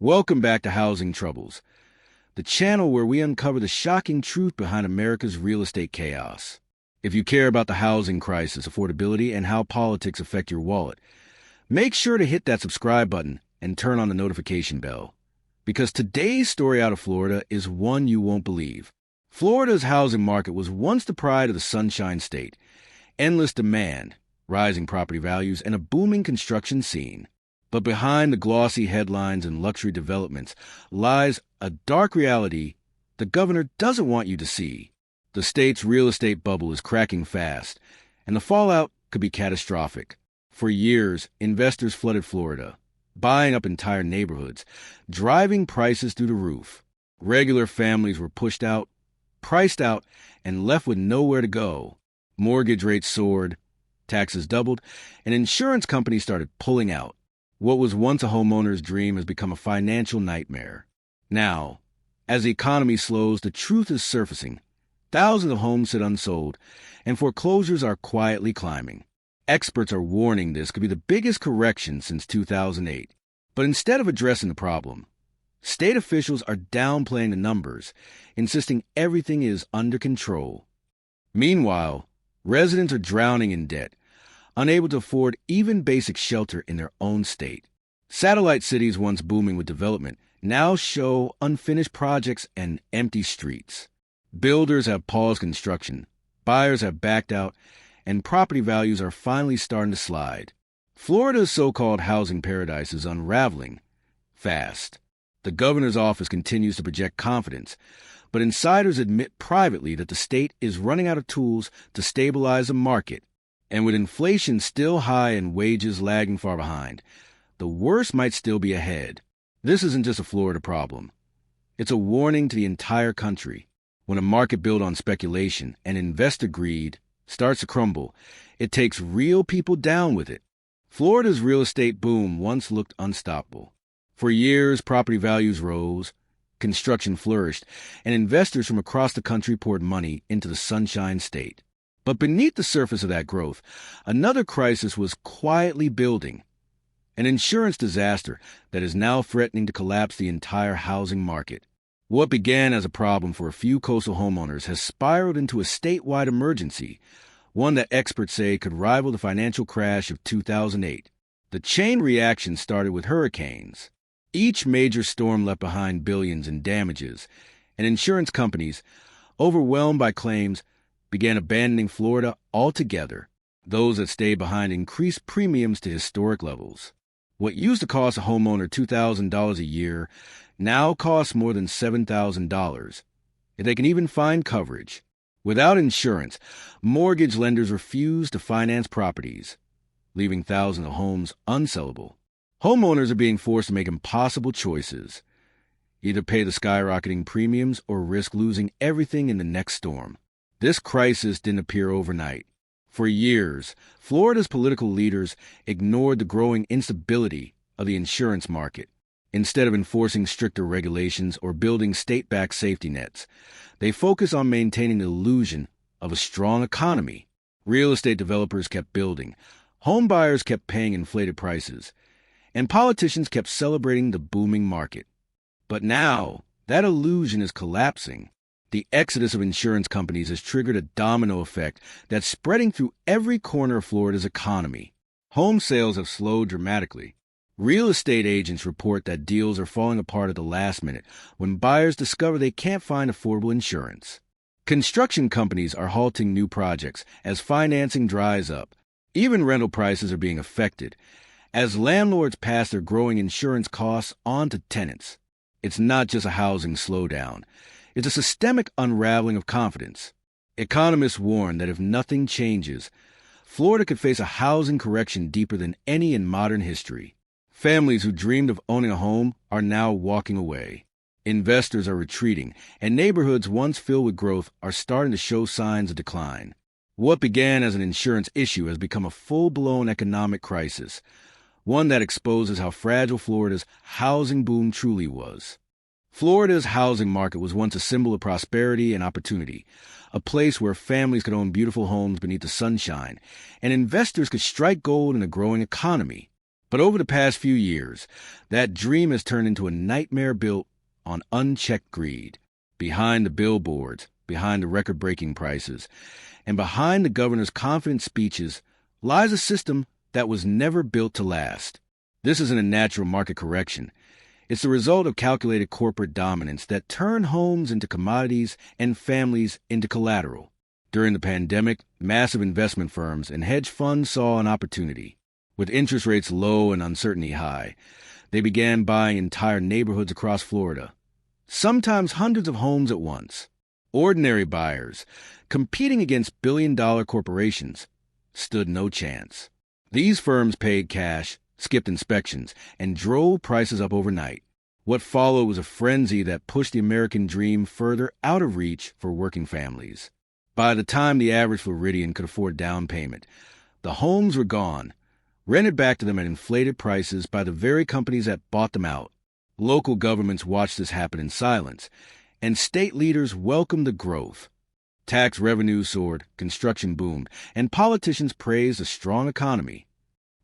Welcome back to Housing Troubles, the channel where we uncover the shocking truth behind America's real estate chaos. If you care about the housing crisis, affordability, and how politics affect your wallet, make sure to hit that subscribe button and turn on the notification bell. Because today's story out of Florida is one you won't believe. Florida's housing market was once the pride of the Sunshine State. Endless demand, rising property values, and a booming construction scene. But behind the glossy headlines and luxury developments lies a dark reality the governor doesn't want you to see. The state's real estate bubble is cracking fast, and the fallout could be catastrophic. For years, investors flooded Florida, buying up entire neighborhoods, driving prices through the roof. Regular families were pushed out, priced out, and left with nowhere to go. Mortgage rates soared, taxes doubled, and insurance companies started pulling out. What was once a homeowner's dream has become a financial nightmare. Now, as the economy slows, the truth is surfacing. Thousands of homes sit unsold, and foreclosures are quietly climbing. Experts are warning this could be the biggest correction since 2008. But instead of addressing the problem, state officials are downplaying the numbers, insisting everything is under control. Meanwhile, residents are drowning in debt, unable to afford even basic shelter in their own state. Satellite cities once booming with development now show unfinished projects and empty streets. Builders have paused construction, buyers have backed out, and property values are finally starting to slide. Florida's so-called housing paradise is unraveling fast. The governor's office continues to project confidence, but insiders admit privately that the state is running out of tools to stabilize the market. And with inflation still high and wages lagging far behind, the worst might still be ahead. This isn't just a Florida problem. It's a warning to the entire country. When a market built on speculation and investor greed starts to crumble, it takes real people down with it. Florida's real estate boom once looked unstoppable. For years, property values rose, construction flourished, and investors from across the country poured money into the Sunshine State. But beneath the surface of that growth, another crisis was quietly building. An insurance disaster that is now threatening to collapse the entire housing market. What began as a problem for a few coastal homeowners has spiraled into a statewide emergency, one that experts say could rival the financial crash of 2008. The chain reaction started with hurricanes. Each major storm left behind billions in damages, and insurance companies, overwhelmed by claims, began abandoning Florida altogether. Those that stayed behind increased premiums to historic levels. What used to cost a homeowner $2,000 a year now costs more than $7,000, if they can even find coverage. Without insurance, mortgage lenders refuse to finance properties, leaving thousands of homes unsellable. Homeowners are being forced to make impossible choices, either pay the skyrocketing premiums or risk losing everything in the next storm. This crisis didn't appear overnight. For years, Florida's political leaders ignored the growing instability of the insurance market. Instead of enforcing stricter regulations or building state-backed safety nets, they focused on maintaining the illusion of a strong economy. Real estate developers kept building, home buyers kept paying inflated prices, and politicians kept celebrating the booming market. But now, that illusion is collapsing. The exodus of insurance companies has triggered a domino effect that's spreading through every corner of Florida's economy. Home sales have slowed dramatically. Real estate agents report that deals are falling apart at the last minute when buyers discover they can't find affordable insurance. Construction companies are halting new projects as financing dries up. Even rental prices are being affected as landlords pass their growing insurance costs on to tenants. It's not just a housing slowdown. It's a systemic unraveling of confidence. Economists warn that if nothing changes, Florida could face a housing correction deeper than any in modern history. Families who dreamed of owning a home are now walking away. Investors are retreating, and neighborhoods once filled with growth are starting to show signs of decline. What began as an insurance issue has become a full-blown economic crisis, one that exposes how fragile Florida's housing boom truly was. Florida's housing market was once a symbol of prosperity and opportunity, a place where families could own beautiful homes beneath the sunshine, and investors could strike gold in a growing economy. But over the past few years, that dream has turned into a nightmare built on unchecked greed. Behind the billboards, behind the record-breaking prices, and behind the governor's confident speeches lies a system that was never built to last. This isn't a natural market correction. It's the result of calculated corporate dominance that turned homes into commodities and families into collateral. During the pandemic, massive investment firms and hedge funds saw an opportunity. With interest rates low and uncertainty high, they began buying entire neighborhoods across Florida, sometimes hundreds of homes at once. Ordinary buyers, competing against billion-dollar corporations, stood no chance. These firms paid cash, skipped inspections, and drove prices up overnight. What followed was a frenzy that pushed the American dream further out of reach for working families. By the time the average Floridian could afford down payment, the homes were gone, rented back to them at inflated prices by the very companies that bought them out. Local governments watched this happen in silence, and state leaders welcomed the growth. Tax revenues soared, construction boomed, and politicians praised a strong economy.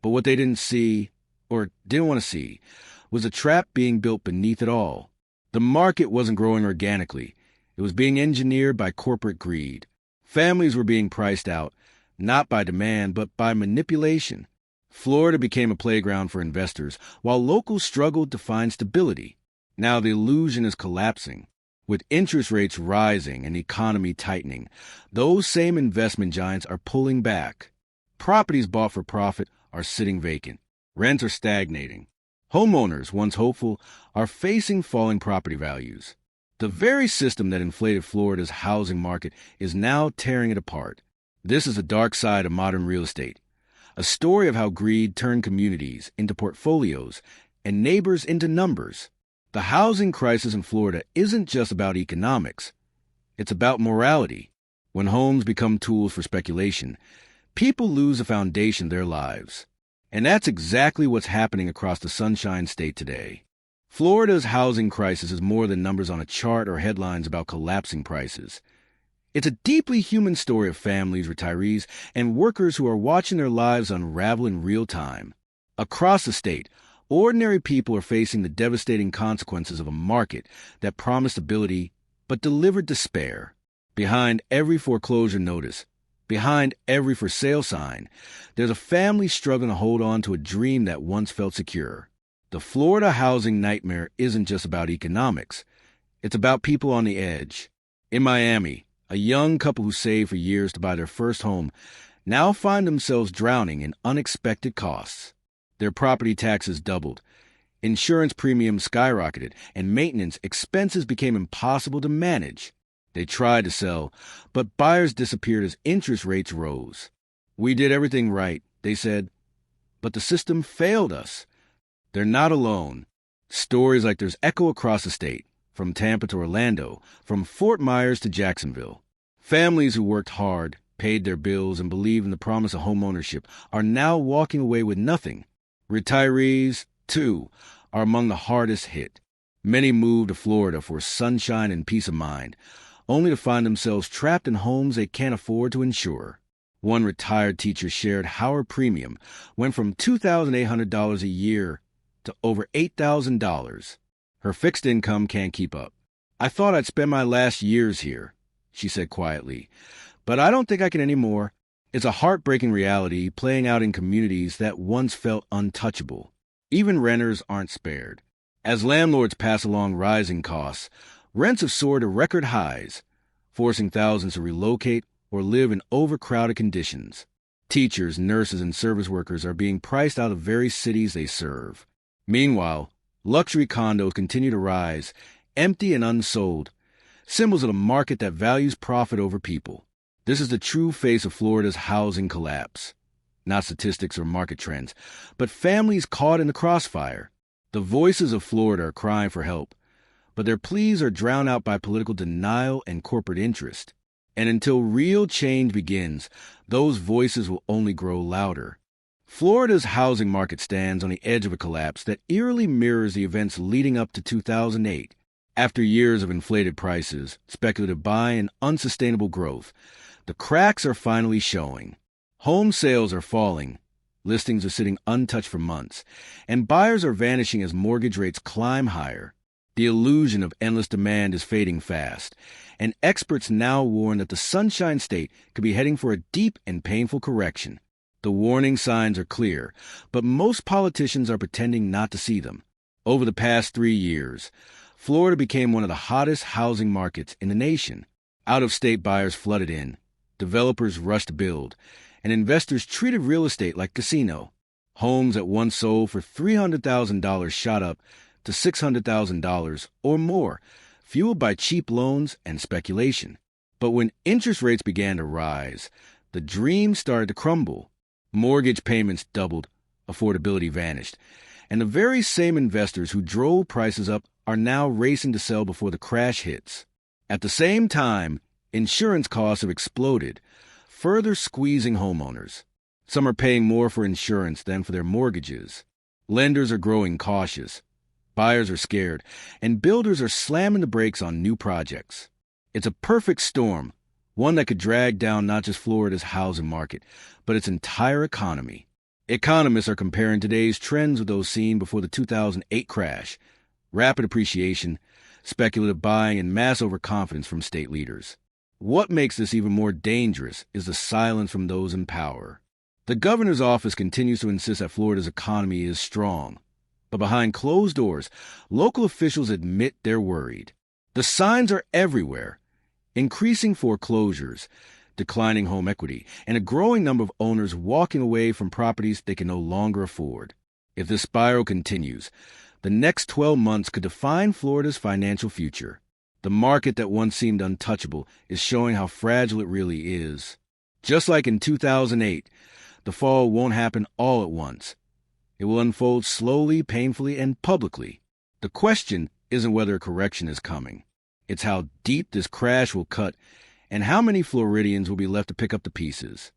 But what they didn't see, or didn't want to see, was a trap being built beneath it all. The market wasn't growing organically. It was being engineered by corporate greed. Families were being priced out, not by demand, but by manipulation. Florida became a playground for investors, while locals struggled to find stability. Now the illusion is collapsing. With interest rates rising and the economy tightening, those same investment giants are pulling back. Properties bought for profit are sitting vacant. Rents are stagnating. Homeowners, once hopeful, are facing falling property values. The very system that inflated Florida's housing market is now tearing it apart. This is the dark side of modern real estate, a story of how greed turned communities into portfolios and neighbors into numbers. The housing crisis in Florida isn't just about economics. It's about morality. When homes become tools for speculation, people lose the foundation of their lives. And that's exactly what's happening across the Sunshine State today. Florida's housing crisis is more than numbers on a chart or headlines about collapsing prices. It's a deeply human story of families, retirees, and workers who are watching their lives unravel in real time. Across the state, ordinary people are facing the devastating consequences of a market that promised stability but delivered despair. Behind every foreclosure notice, behind every for sale sign, there's a family struggling to hold on to a dream that once felt secure. The Florida housing nightmare isn't just about economics. It's about people on the edge. In Miami, a young couple who saved for years to buy their first home now find themselves drowning in unexpected costs. Their property taxes doubled, insurance premiums skyrocketed, and maintenance expenses became impossible to manage. They tried to sell, but buyers disappeared as interest rates rose. "We did everything right," they said, "but the system failed us." They're not alone. Stories like there's echo across the state, from Tampa to Orlando, from Fort Myers to Jacksonville. Families who worked hard, paid their bills, and believed in the promise of homeownership are now walking away with nothing. Retirees, too, are among the hardest hit. Many moved to Florida for sunshine and peace of mind, only to find themselves trapped in homes they can't afford to insure. One retired teacher shared how her premium went from $2,800 a year to over $8,000. Her fixed income can't keep up. "I thought I'd spend my last years here," she said quietly, "but I don't think I can anymore." It's a heartbreaking reality playing out in communities that once felt untouchable. Even renters aren't spared. As landlords pass along rising costs, rents have soared to record highs, forcing thousands to relocate or live in overcrowded conditions. Teachers, nurses, and service workers are being priced out of very cities they serve. Meanwhile, luxury condos continue to rise, empty and unsold, symbols of a market that values profit over people. This is the true face of Florida's housing collapse. Not statistics or market trends, but families caught in the crossfire. The voices of Florida are crying for help, but their pleas are drowned out by political denial and corporate interest. And until real change begins, those voices will only grow louder. Florida's housing market stands on the edge of a collapse that eerily mirrors the events leading up to 2008. After years of inflated prices, speculative buying, and unsustainable growth, the cracks are finally showing. Home sales are falling, Listings are sitting untouched for months, and buyers are vanishing as mortgage rates climb higher. The illusion of endless demand is fading fast, and experts now warn that the Sunshine State could be heading for a deep and painful correction. The warning signs are clear, but most politicians are pretending not to see them. Over the past 3 years, Florida became one of the hottest housing markets in the nation. Out-of-state buyers flooded in, developers rushed to build, and investors treated real estate like casino. Homes that once sold for $300,000 shot up to $600,000 or more, fueled by cheap loans and speculation. But when interest rates began to rise, the dream started to crumble. Mortgage payments doubled, affordability vanished, and the very same investors who drove prices up are now racing to sell before the crash hits. At the same time, insurance costs have exploded, further squeezing homeowners. Some are paying more for insurance than for their mortgages. Lenders are growing cautious. Buyers are scared, and builders are slamming the brakes on new projects. It's a perfect storm, one that could drag down not just Florida's housing market, but its entire economy. Economists are comparing today's trends with those seen before the 2008 crash: rapid appreciation, speculative buying, and mass overconfidence from state leaders. What makes this even more dangerous is the silence from those in power. The governor's office continues to insist that Florida's economy is strong. But behind closed doors, local officials admit they're worried. The signs are everywhere: increasing foreclosures, declining home equity, and a growing number of owners walking away from properties they can no longer afford. If this spiral continues, the next 12 months could define Florida's financial future. The market that once seemed untouchable is showing how fragile it really is. Just like in 2008, the fall won't happen all at once. It will unfold slowly, painfully, and publicly. The question isn't whether a correction is coming. It's how deep this crash will cut and how many Floridians will be left to pick up the pieces.